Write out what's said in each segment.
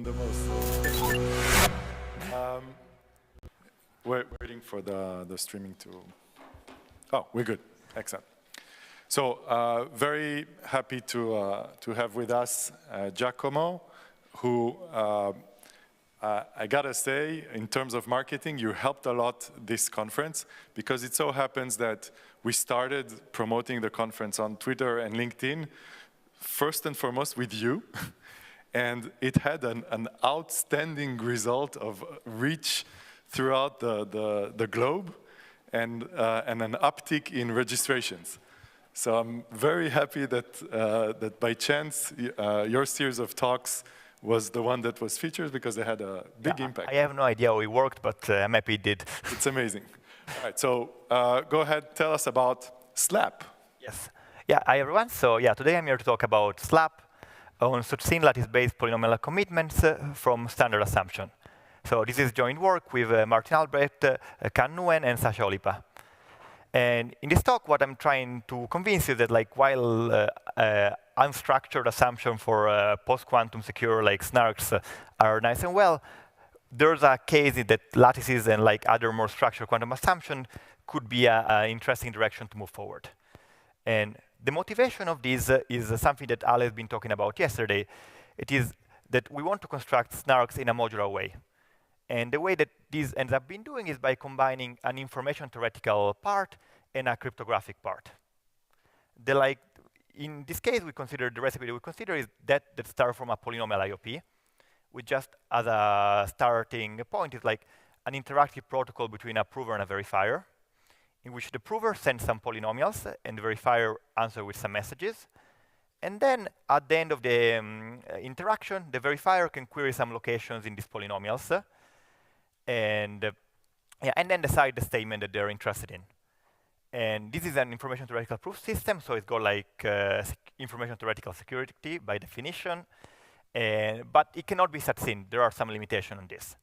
The most. We're waiting for the streaming to. Oh, we're good. Excellent. So very happy to have with us Giacomo, who I gotta say, in terms of marketing, you helped a lot this conference, because it so happens that we started promoting the conference on Twitter and LinkedIn, first and foremost with you. And it had an outstanding result of reach throughout the globe and an uptick in registrations. So I'm very happy that, that by chance, your series of talks was the one that was featured, because they had a big impact. I have no idea how it worked, but I'm happy it did. It's amazing. All right, so go ahead, tell us about SLAP. Yes. Yeah, hi everyone. So yeah, today I'm here to talk about SLAP on Succinct lattice-based polynomial commitments from standard assumption. So this is joint work with Martin Albrecht, Kan Nguyen, and Sasha Olipa. And in this talk, what I'm trying to convince you that, like, while unstructured assumptions for post-quantum secure like snarks are nice and well, there's a case that lattices and like other more structured quantum assumptions could be an interesting direction to move forward. And the motivation of this is something that Al has been talking about yesterday. It is that we want to construct snarks in a modular way. And the way that this ends up being doing is by combining an information theoretical part and a cryptographic part. In this case, we consider the recipe that we consider is that starts from a polynomial IOP, which just as a starting point is like an interactive protocol between a prover and a verifier, in which the prover sends some polynomials and the verifier answers with some messages. And then at the end of the interaction, the verifier can query some locations in these polynomials and then decide the statement that they're interested in. And this is an information theoretical proof system, so it's got like information theoretical security by definition, but it cannot be succinct. There are some limitations on this.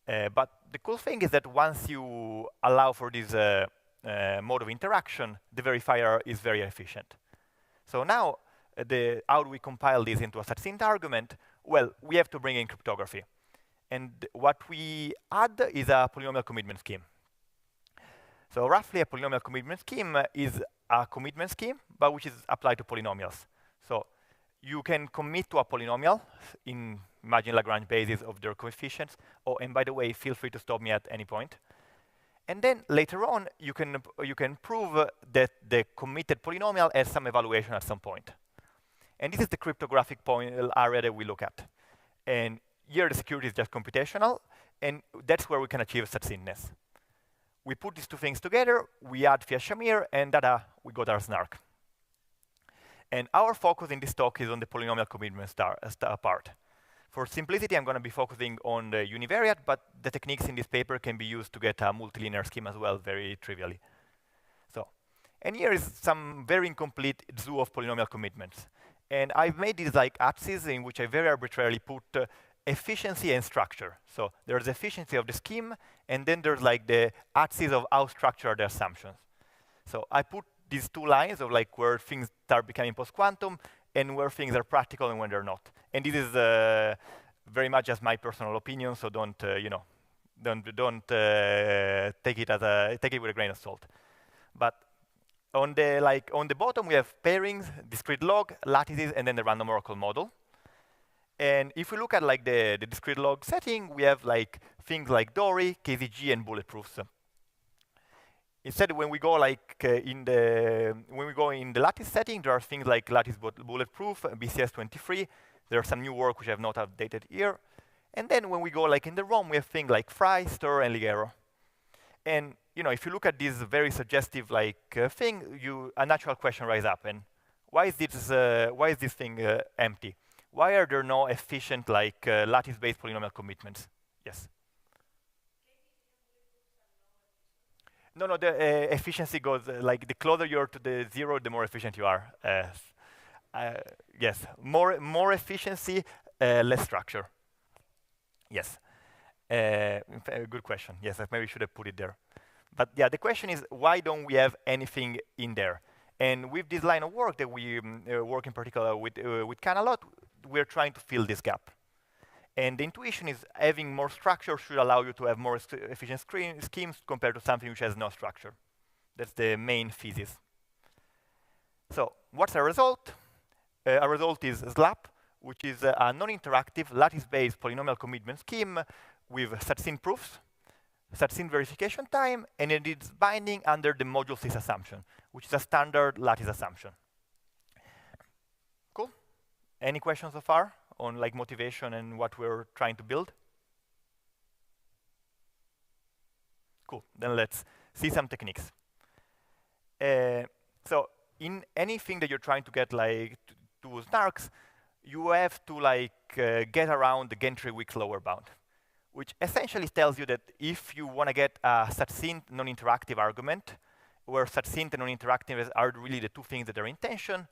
But the cool thing is that once you allow for this mode of interaction, the verifier is very efficient. So now, how do we compile this into a succinct argument? Well, we have to bring in cryptography. And what we add is a polynomial commitment scheme. So roughly, a polynomial commitment scheme is a commitment scheme, but which is applied to polynomials. So you can commit to a polynomial in imagine Lagrange basis of their coefficients. Oh, and by the way, feel free to stop me at any point. And then later on, you can prove that the committed polynomial has some evaluation at some point. And this is the cryptographic point area that we look at. And here the security is just computational, and that's where we can achieve succinctness. We put these two things together, we add Fiat-Shamir, and we got our snark. And our focus in this talk is on the polynomial commitment part. For simplicity, I'm going to be focusing on the univariate, but the techniques in this paper can be used to get a multilinear scheme as well, very trivially. So, and here is some very incomplete zoo of polynomial commitments. And I've made these like axes in which I very arbitrarily put efficiency and structure. So there's efficiency of the scheme, and then there's like the axis of how structured are the assumptions. So I put these two lines of like where things start becoming post-quantum and where things are practical and when they're not. And this is very much just my personal opinion, so don't take it with a grain of salt. But on the bottom we have pairings, discrete log, lattices, and then the random oracle model. And if we look at like the discrete log setting, we have like things like Dory, KZG, and bulletproofs. Instead, when we go in the lattice setting, there are things like lattice bulletproof, BCS23. There's some new work which I have not updated here. And then when we go like in the ROM, we have things like Fry, Stir, and Ligero. And if you look at this very suggestive thing, a natural question rises up. And why is this thing empty? Why are there no efficient lattice-based polynomial commitments? Yes. No, the efficiency goes, the closer you're to the zero, the more efficient you are. Yes, more efficiency, less structure. Yes, good question. Yes, I maybe should have put it there. But yeah, the question is, why don't we have anything in there? And with this line of work that we work in particular with Kan a lot, we're trying to fill this gap. And the intuition is having more structure should allow you to have more efficient schemes compared to something which has no structure. That's the main thesis. So what's our result? Our result is SLAP, which is a non-interactive lattice-based polynomial commitment scheme with succinct proofs, succinct verification time, and it is binding under the module 6 assumption, which is a standard lattice assumption. Cool. Any questions so far on like motivation and what we're trying to build? Cool. Then let's see some techniques. So in anything that you're trying to get like to snarks, you have to like get around the Gentry-Weeks lower bound, which essentially tells you that if you want to get a succinct non-interactive argument, where succinct and non-interactive are really the two things that are in tension,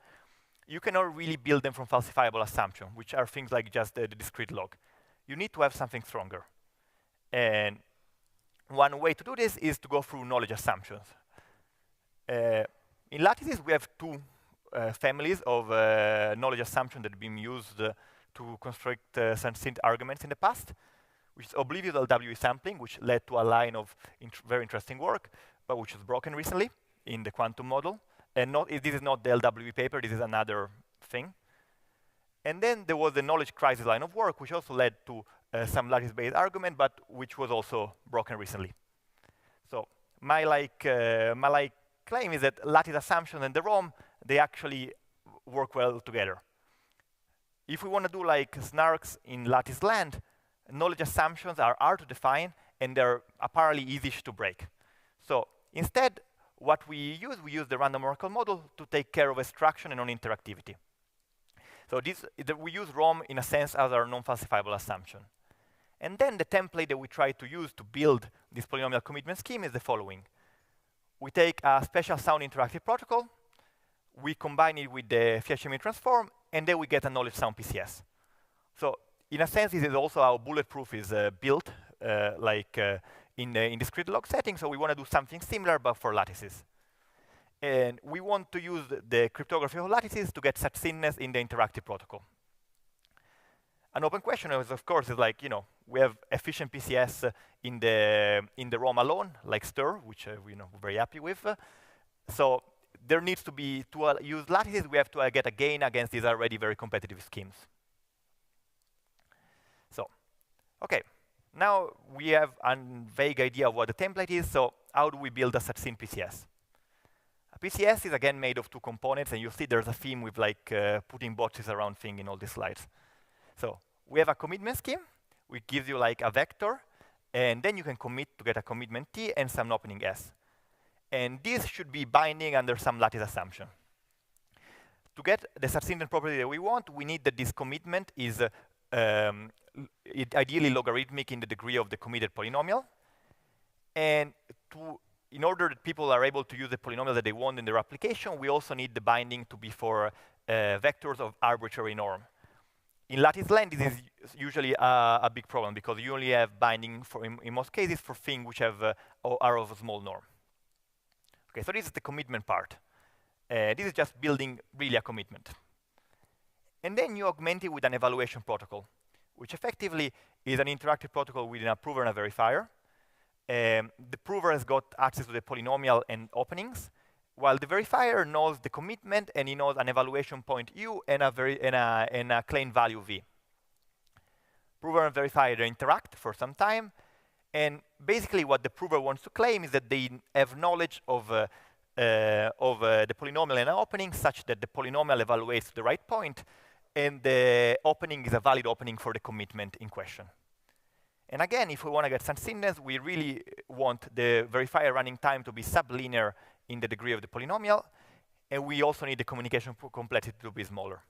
you cannot really build them from falsifiable assumption, which are things like just the discrete log. You need to have something stronger. And one way to do this is to go through knowledge assumptions. In lattices, we have two families of knowledge assumptions that have been used to construct succinct arguments in the past, which is oblivious LWE sampling, which led to a line of very interesting work, but which was broken recently in the quantum model. And this is not the LWE paper, this is another thing. And then there was the knowledge crisis line of work, which also led to some lattice-based argument, but which was also broken recently. So my claim is that lattice assumption and the ROM, they actually work well together. If we want to do like snarks in lattice land, knowledge assumptions are hard to define and they're apparently easy to break. So instead, what we use the random oracle model to take care of extraction and non-interactivity. So we use ROM in a sense as our non-falsifiable assumption. And then the template that we try to use to build this polynomial commitment scheme is the following. We take a special sound interactive protocol, we combine it with the Fiat-Chemin transform, and then we get a knowledge sound PCS. So in a sense, this is also how bulletproof is built, in discrete log setting. So we want to do something similar, but for lattices. And we want to use the cryptography of lattices to get succinctness in the interactive protocol. An open question is, of course, is like, we have efficient PCS in the ROM alone, like stir, which we're very happy with. So there needs to be, to use lattices, we have to get a gain against these already very competitive schemes. So, okay, now we have a vague idea of what the template is. So how do we build a succinct PCS? A PCS is again made of two components, and you see there's a theme with like putting boxes around thing in all these slides. So we have a commitment scheme, which gives you like a vector, and then you can commit to get a commitment T and some opening S. And this should be binding under some lattice assumption. To get the succinct property that we want, we need that this commitment is ideally logarithmic in the degree of the committed polynomial. And in order that people are able to use the polynomial that they want in their application, we also need the binding to be for vectors of arbitrary norm. In lattice land, this is usually a big problem because you only have binding for, in most cases, for things which have are of a small norm. Okay, so this is the commitment part. This is just building really a commitment. And then you augment it with an evaluation protocol, which effectively is an interactive protocol with an approver and a verifier. The prover has got access to the polynomial and openings, while the verifier knows the commitment and he knows an evaluation point U and a claim value V. Prover and verifier interact for some time, and basically what the prover wants to claim is that they have knowledge of the polynomial and an opening such that the polynomial evaluates the right point and the opening is a valid opening for the commitment in question. And again, if we want to get succinctness, we really want the verifier running time to be sublinear in the degree of the polynomial, and we also need the communication complexity to be smaller.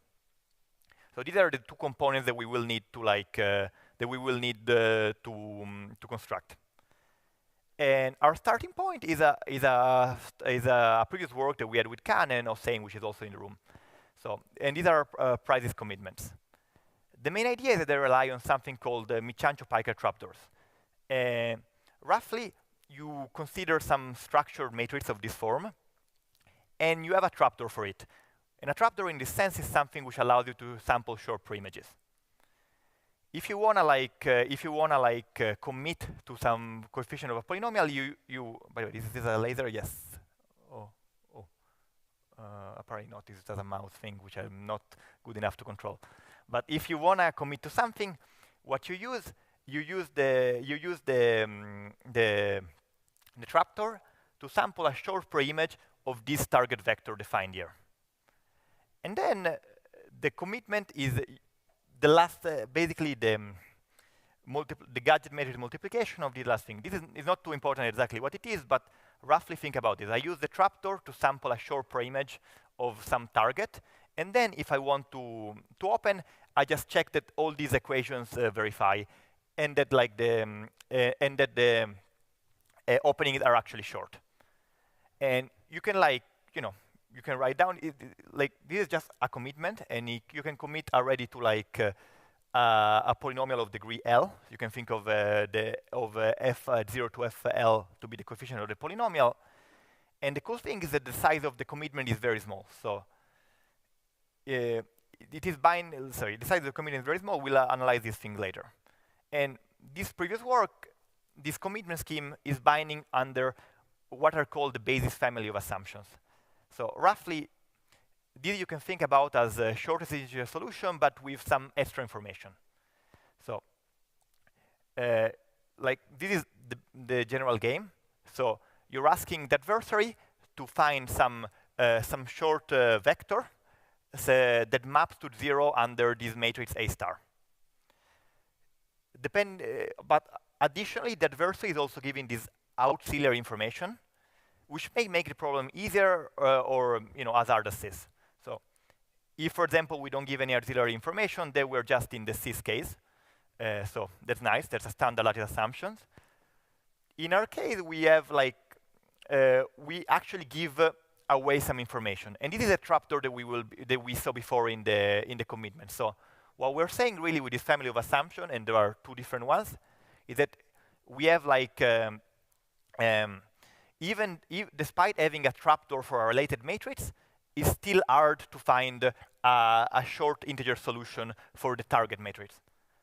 So these are the two components that we will need to to construct. And our starting point is a previous work that we had with Khan and Hossein, which is also in the room. So, and these are prices commitments. The main idea is that they rely on something called Michancho-Piker trapdoors. Roughly, you consider some structured matrix of this form, and you have a trapdoor for it. And a trapdoor in this sense is something which allows you to sample short preimages. If you wanna commit to some coefficient of a polynomial, by the way, this is a laser, yes. Oh, oh. Apparently not. This is just a mouse thing, which I'm not good enough to control. But if you wanna commit to something, what you use the trapdoor to sample a short pre-image of this target vector defined here. And then the commitment is the last, basically the gadget matrix multiplication of the last thing. This is not too important exactly what it is, but roughly think about this. I use the trapdoor to sample a short pre-image of some target, and then if I want to open, I just check that all these equations verify, and that the openings are actually short. And you can you can write down this is just a commitment, and you can commit already to a polynomial of degree L. You can think of f0 to fl to be the coefficient of the polynomial. And the cool thing is that the size of the commitment is very small. So the size of the commitment is very small. We'll analyze this thing later. And this previous work, this commitment scheme is binding under what are called the basis family of assumptions. So roughly, this you can think about as a shortest integer solution, but with some extra information. So this is the general game. So you're asking the adversary to find some short vector that maps to 0 under this matrix A star. But additionally, the adversary is also giving this auxiliary information, which may make the problem easier or hazardous. So if, for example, we don't give any auxiliary information, then we're just in the cis case. So that's nice. That's a standard lattice assumptions. In our case, we have we actually give away some information, and this is a trapdoor that we saw before in the commitment. So what we're saying really with this family of assumption, and there are two different ones, is that we have despite having a trapdoor for a related matrix, it's still hard to find a short integer solution for the target matrix.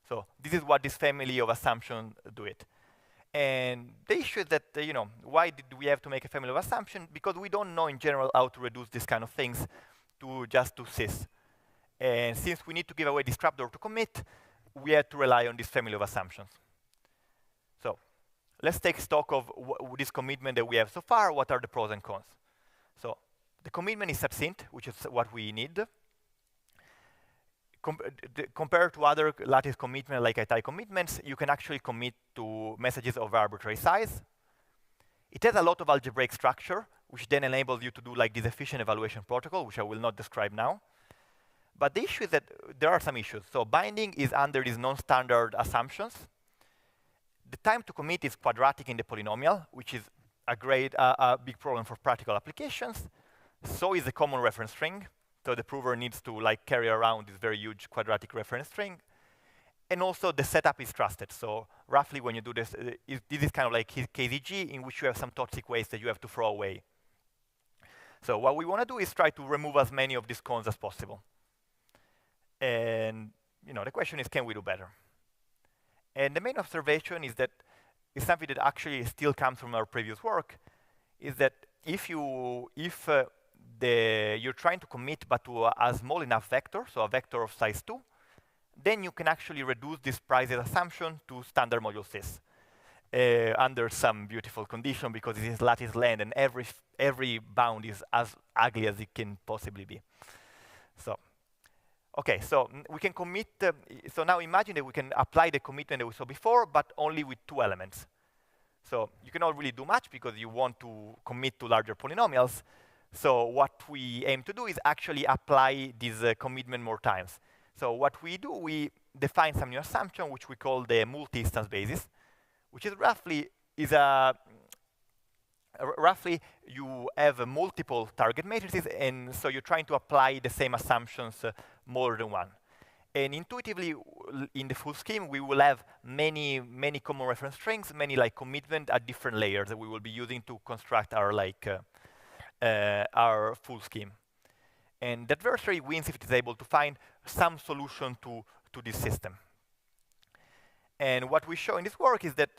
So this is what this family of assumptions do it. And the issue is that, why did we have to make a family of assumption? Because we don't know in general how to reduce these kind of things to just to cis. And since we need to give away this trapdoor to commit, we had to rely on this family of assumptions. So let's take stock of this commitment that we have so far. What are the pros and cons? So the commitment is succinct, which is what we need. Compared to other lattice commitments like ITI commitments, you can actually commit to messages of arbitrary size. It has a lot of algebraic structure, which then enables you to do this efficient evaluation protocol, which I will not describe now. But the issue is that there are some issues. So binding is under these non-standard assumptions. The time to commit is quadratic in the polynomial, which is a big problem for practical applications. So is the common reference string. So the prover needs to carry around this very huge quadratic reference string. And also the setup is trusted. So roughly when you do this, this is kind of like KZG, in which you have some toxic waste that you have to throw away. So what we want to do is try to remove as many of these cons as possible. And the question is, can we do better? And the main observation is that it's something that actually still comes from our previous work, is that if you're trying to commit but to a small enough vector, so a vector of size 2, then you can actually reduce this prices assumption to standard module cis under some beautiful condition, because it is lattice land and every bound is as ugly as it can possibly be. So okay, so we can commit. So now imagine that we can apply the commitment that we saw before, but only with 2 elements. So you cannot really do much because you want to commit to larger polynomials. So what we aim to do is actually apply this commitment more times. So what we do, we define some new assumption, which we call the multi-instance basis, which is roughly you have multiple target matrices, and so you're trying to apply the same assumptions more than one. And intuitively, in the full scheme, we will have many common reference strings, many commitment at different layers that we will be using to construct our full scheme. And the adversary wins if it is able to find some solution to this system. And what we show in this work is that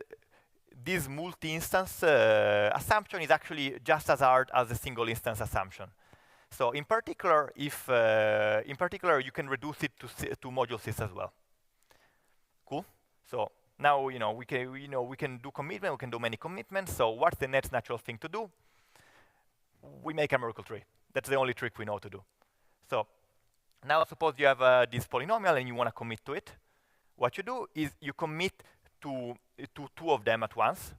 this multi-instance assumption is actually just as hard as a single instance assumption. So in particular, if you can reduce it to module sys as well. Cool. So now we can do commitment. We can do many commitments. So what's the next natural thing to do? We make a Merkle tree. That's the only trick we know to do. So now suppose you have this polynomial and you want to commit to it. What you do is you commit to two of them at once,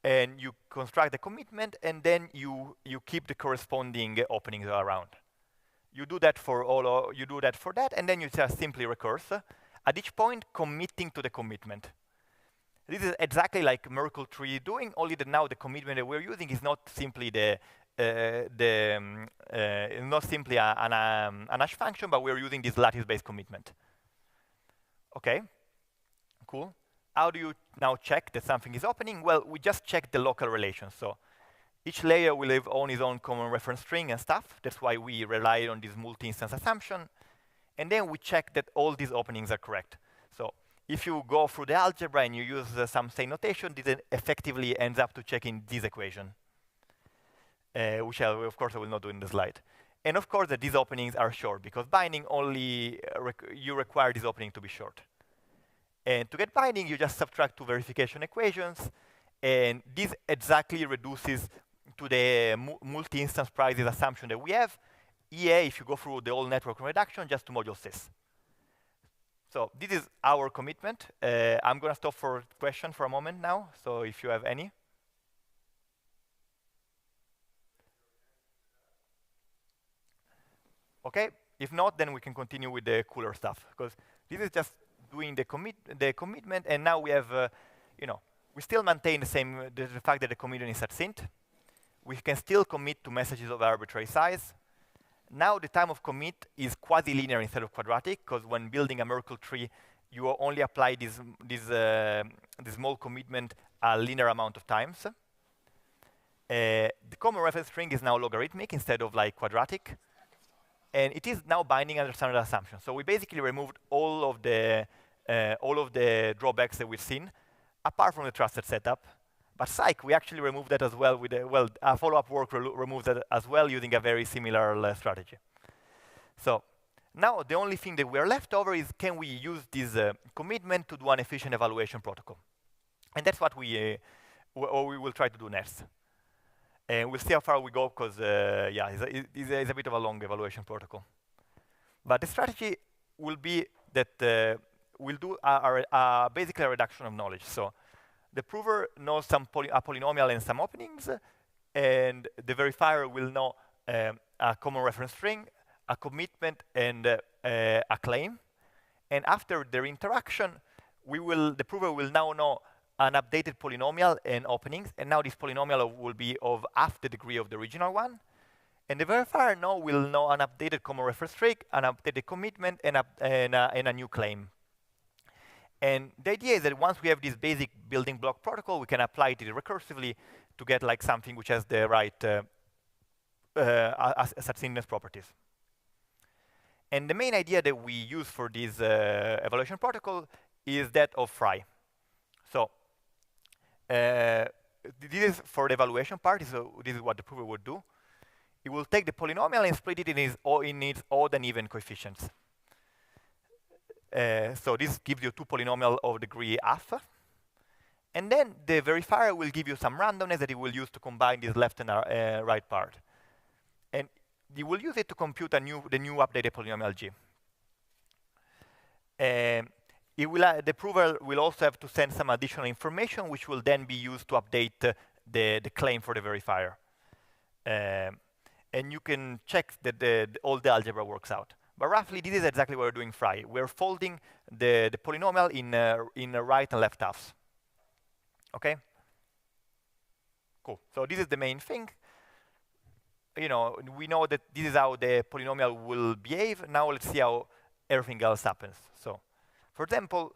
and you construct the commitment, and then you keep the corresponding openings around. You do that for that, and then you just simply recurse at each point, committing to the commitment. This is exactly like Merkle tree doing, only that now the commitment that we're using is not simply an hash function, but we're using this lattice-based commitment. Okay, cool. How do you now check that something is opening? Well, we just check the local relations. So each layer will have on its own common reference string and stuff. That's why we rely on this multi-instance assumption. And then we check that all these openings are correct. So if you go through the algebra and you use some say notation, this effectively ends up to checking this equation, which of course I will not do in the slide. And of course that these openings are short, because binding only, you require this opening to be short. And to get binding, you just subtract two verification equations, and this exactly reduces to the multi-instance prices assumption that we have. EA, if you go through the whole network reduction, just to module sys. So this is our commitment. I'm going to stop for question for a moment now, so if you have any. Okay, if not, then we can continue with the cooler stuff, because this is just doing the commitment, and now we have, we still maintain the fact that the commitment is succinct. We can still commit to messages of arbitrary size. Now the time of commit is quasi-linear instead of quadratic, because when building a Merkle tree, you only apply this small commitment a linear amount of times. The common reference string is now logarithmic instead of like quadratic. And it is now binding under standard assumption. So we basically removed all of the drawbacks that we've seen, apart from the trusted setup. But psych, we actually removed that as well with our follow-up work removed that as well using a very similar strategy. So now the only thing that we're left over is, can we use this commitment to do an efficient evaluation protocol? And that's what we will try to do next. And we'll see how far we go, because yeah, it's a bit of a long evaluation protocol. But the strategy will be that we'll do basically a reduction of knowledge. So the prover knows a polynomial and some openings, and the verifier will know a common reference string, a commitment, and a claim. And after their interaction, the prover will now know an updated polynomial and openings, and now this polynomial will be of half the degree of the original one. And the verifier now will know an updated common reference string, an updated commitment, and a new claim. And the idea is that once we have this basic building block protocol, we can apply it recursively to get like something which has the right succinctness properties. And the main idea that we use for this evaluation protocol is that of Fry. So this is for the evaluation part. So this is what the prover would do. It will take the polynomial and split it in its odd and even coefficients. So this gives you two polynomials of degree half. And then the verifier will give you some randomness that it will use to combine this left and right part. And you will use it to compute the new updated polynomial G. The prover will also have to send some additional information, which will then be used to update the claim for the verifier. And you can check that all the algebra works out. But roughly, this is exactly what we're doing Fry. We're folding the polynomial in right and left halves. Okay? Cool. So this is the main thing. We know that this is how the polynomial will behave. Now let's see how everything else happens. So, for example,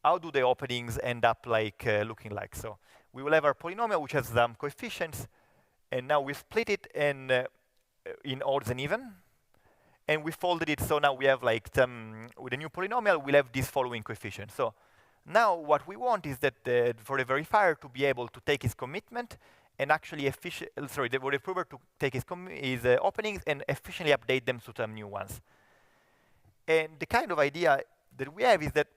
how do the openings end up looking like? So we will have our polynomial, which has some coefficients, and now we split it in odds and even. And we folded it, so now we have with the new polynomial, we'll have these following coefficients. So Now, what we want is that for the verifier to be able to take his commitment and actually for the approver to take his openings and efficiently update them to some new ones. And the kind of idea that we have is that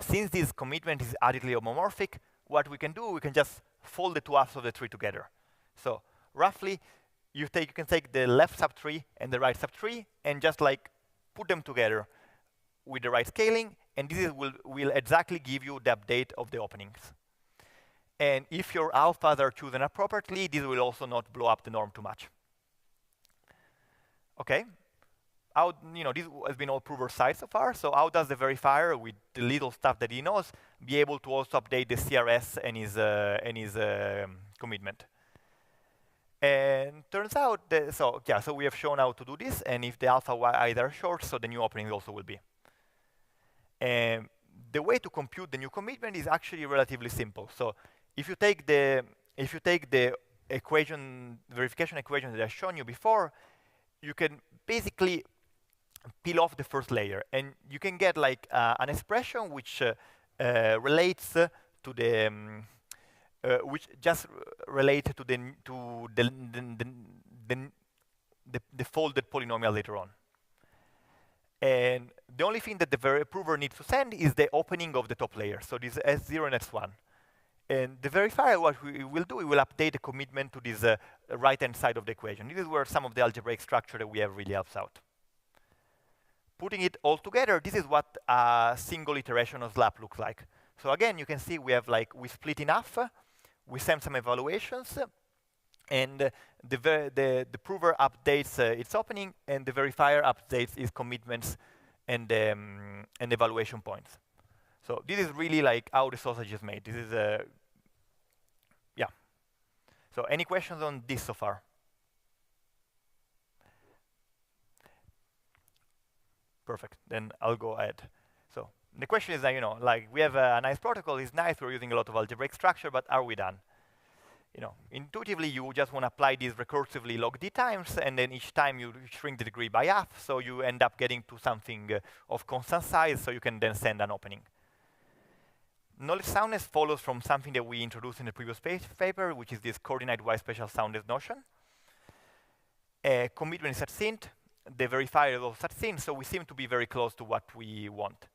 since this commitment is additively homomorphic, what we can do, we can just fold the two halves of the tree together. So roughly, you can take the left subtree and the right subtree and just like put them together with the right scaling, and this will exactly give you the update of the openings. And if your alphas are chosen appropriately, this will also not blow up the norm too much. Okay, this has been all prover side so far. So how does the verifier, with the little stuff that he knows, be able to also update the CRS and his commitment? And turns out that, so we have shown how to do this, and if the alpha either are short, so the new openings also will be. And the way to compute the new commitment is actually relatively simple. So if you take the verification equation that I've shown you before, you can basically peel off the first layer, and you can get like an expression which relates to the which just relates to the folded polynomial later on. And the only thing that the approver needs to send is the opening of the top layer. So this S0 and S1. And the verifier, what we will do, we will update the commitment to this right-hand side of the equation. This is where some of the algebraic structure that we have really helps out. Putting it all together, this is what a single iteration of SLAP looks like. So again, you can see we split in half, we send some evaluations, and the prover updates its opening, and the verifier updates its commitments and evaluation points. So this is really like how the sausage is made. This is yeah. So any questions on this so far? Perfect. Then I'll go ahead. So the question is that, like we have a nice protocol, it's nice, we're using a lot of algebraic structure, but are we done? Intuitively, you just want to apply these recursively log d times, and then each time you shrink the degree by half, so you end up getting to something of constant size, so you can then send an opening. Knowledge soundness follows from something that we introduced in the previous paper, which is this coordinate-wise spatial soundness notion. Commitment is succinct, the verifier is also succinct, so we seem to be very close to what we want.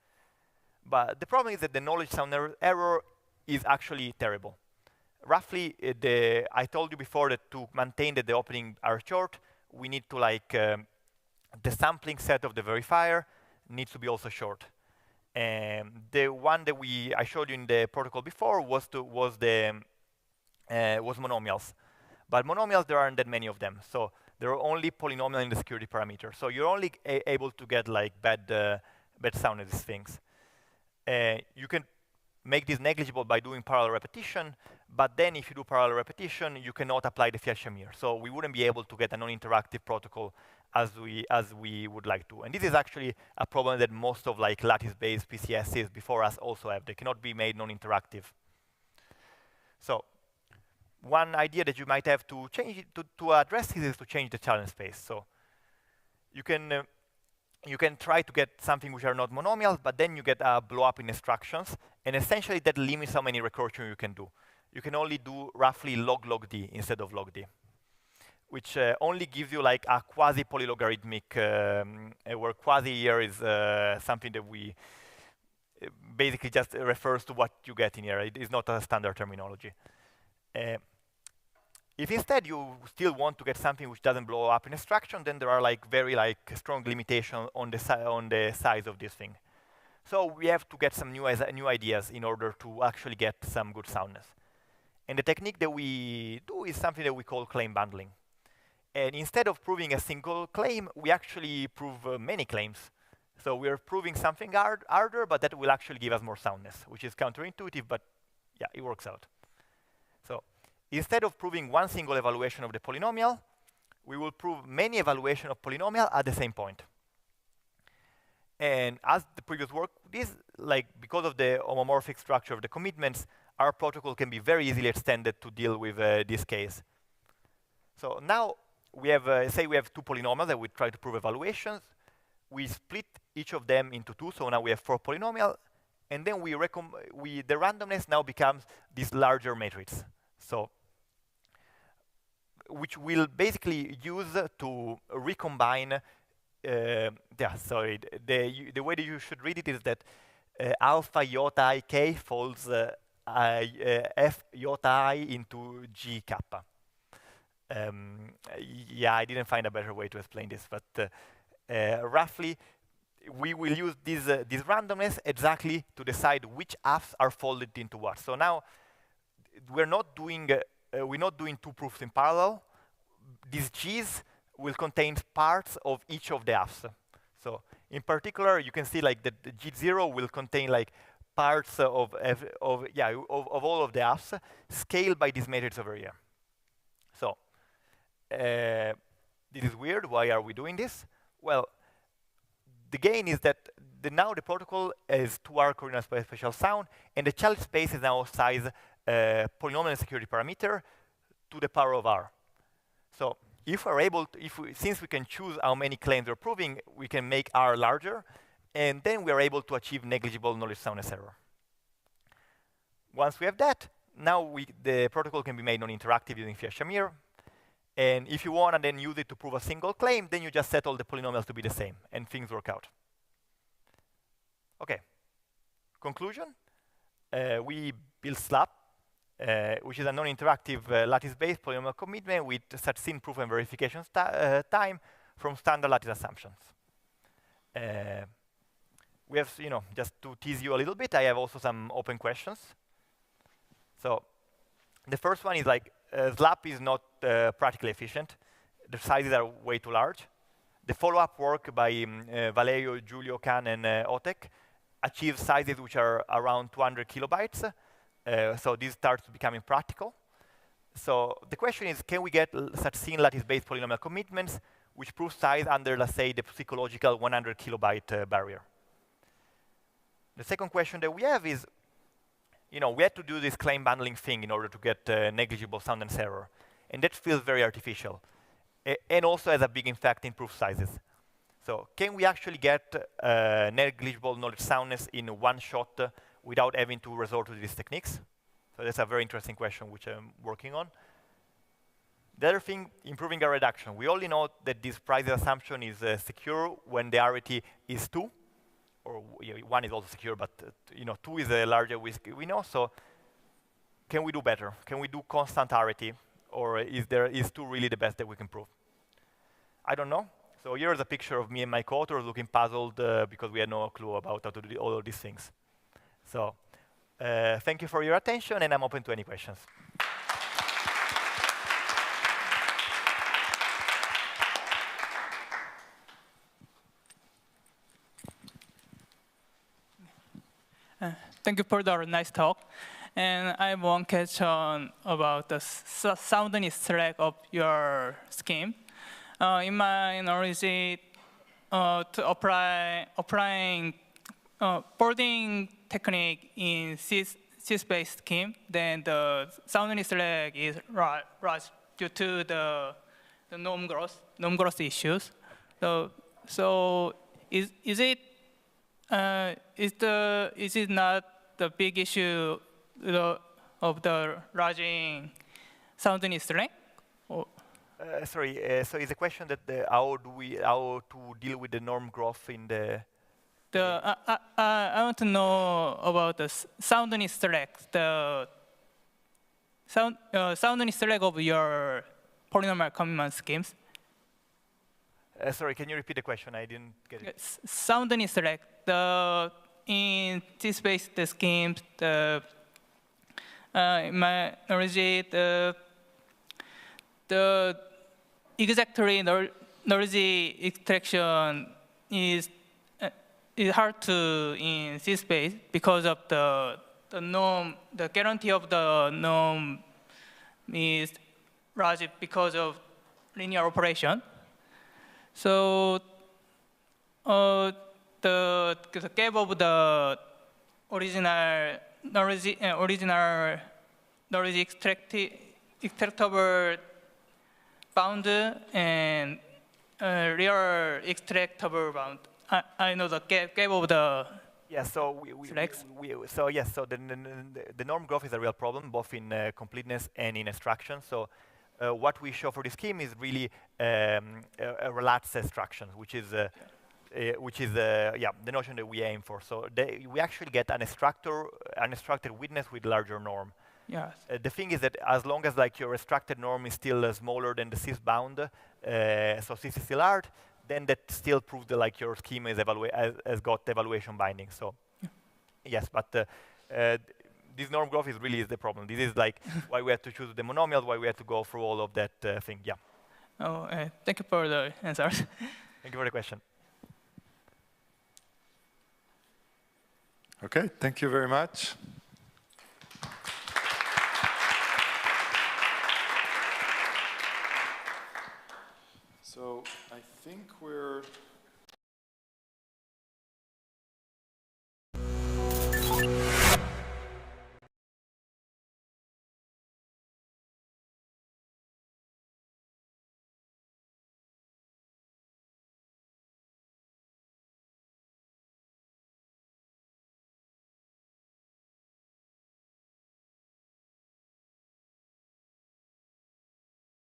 But the problem is that the knowledge sound error is actually terrible. Roughly, I told you before that to maintain that the openings are short, we need to the sampling set of the verifier needs to be also short. The one that I showed you in the protocol before was monomials. But monomials, there aren't that many of them. So there are only polynomial in the security parameter. So you're only able to get bad sound of these things. You can make this negligible by doing parallel repetition, but then if you do parallel repetition, you cannot apply the Fiat-Shamir. So we wouldn't be able to get a non-interactive protocol as we would like to. And this is actually a problem that most of lattice-based PCSs before us also have. They cannot be made non-interactive. So one idea that you might have to change to address this is to change the challenge space. So you can try to get something which are not monomials, but then you get a blow up in instructions, and essentially that limits how many recursion you can do. You can only do roughly log d instead of log d, which only gives you a quasi-polylogarithmic, where quasi here is something that we basically just refers to what you get in here. It is not a standard terminology. If instead you still want to get something which doesn't blow up in instruction, then there are very strong limitations on the size of this thing. So we have to get some new ideas in order to actually get some good soundness. And the technique that we do is something that we call claim bundling. And instead of proving a single claim, we actually prove many claims. So we're proving something harder, but that will actually give us more soundness, which is counterintuitive, but yeah, it works out. So instead of proving one single evaluation of the polynomial, we will prove many evaluations of polynomial at the same point. And as the previous work, because of the homomorphic structure of the commitments, our protocol can be very easily extended to deal with this case. So now we have, say we have two polynomials that we try to prove evaluations. We split each of them into two, so now we have 4 polynomials, and then the randomness now becomes this larger matrix. So, which we'll basically use to recombine. Sorry. The way that you should read it is that alpha iota I k folds f iota I into g kappa. Yeah, I didn't find a better way to explain this, but roughly, we will use this randomness exactly to decide which Fs are folded into what. So now we're not doing two proofs in parallel. These Gs will contain parts of each of the Fs. So in particular, you can see like that the G0 will contain like parts of all of the Fs scaled by this matrix over here. So this is weird. Why are we doing this? Well, the gain is that now the protocol is 2R coordinate spatial sound, and the child space is now size polynomial security parameter to the power of R. So if we're able to, since we can choose how many claims we're proving, we can make R larger, and then we are able to achieve negligible knowledge soundness error. Once we have that, now the protocol can be made non-interactive using Fiat-Shamir. And if you want to then use it to prove a single claim, then you just set all the polynomials to be the same, and things work out. OK. Conclusion. We built SLAP, which is a non-interactive lattice-based polynomial commitment with succinct proof and verification time from standard lattice assumptions. We have, just to tease you a little bit, I have also some open questions. So the first one is like, SLAP is not practically efficient. The sizes are way too large. The follow-up work by Valerio, Giulio, Can, and Otek achieves sizes which are around 200 kilobytes. So this starts becoming practical. So the question is, can we get such thin lattice-based polynomial commitments which prove size under, let's say, the psychological 100 kilobyte barrier? The second question that we have is, we had to do this claim bundling thing in order to get negligible soundness error. And that feels very artificial. And also has a big impact in proof sizes. So can we actually get negligible knowledge soundness in one shot without having to resort to these techniques? So that's a very interesting question which I'm working on. The other thing, improving our reduction. We only know that this price assumption is secure when the arity is 2. Or 1 is also secure, but 2 is a larger risk we know. So can we do better? Can we do constant arity? Or is 2 really the best that we can prove? I don't know. So here's a picture of me and my co-authors looking puzzled because we had no clue about how to do all of these things. So thank you for your attention, and I'm open to any questions. Thank you for the nice talk. And I have one question about the soundness track of your scheme. In my knowledge, to applying folding technique in cis-based scheme, then the soundness lag is large due to the norm growth issues. So is it not the big issue of the larging soundness length? Sorry, so is the question that how to deal with the norm growth in the? I want to know about the soundness lag, the soundness lag of your polynomial commitment schemes. Sorry, can you repeat the question? I didn't get it. Soundness lag. In cis-based schemes, in my knowledge, the exactly knowledge extraction is hard to in cis-space because of the norm. The guarantee of the norm is large because of linear operation. So the gap of the original knowledge extractable bound and real extractable bound. I know the gap of the Yeah, so the norm growth is a real problem, both in completeness and in extraction. So what we show for this scheme is really a lattice extraction, which is the notion that we aim for. So we actually get an extracted witness with larger norm. Yes. The thing is that as long as like your extracted norm is still smaller than the cis bound, so cis is still hard, then that still proves that like your scheme is has got evaluation binding. So yes, but this norm growth is really the problem. This is like why we have to choose the monomial, why we have to go through all of that thing. Yeah. Oh, thank you for the answers. Thank you for the question. Okay, thank you very much. So I think we're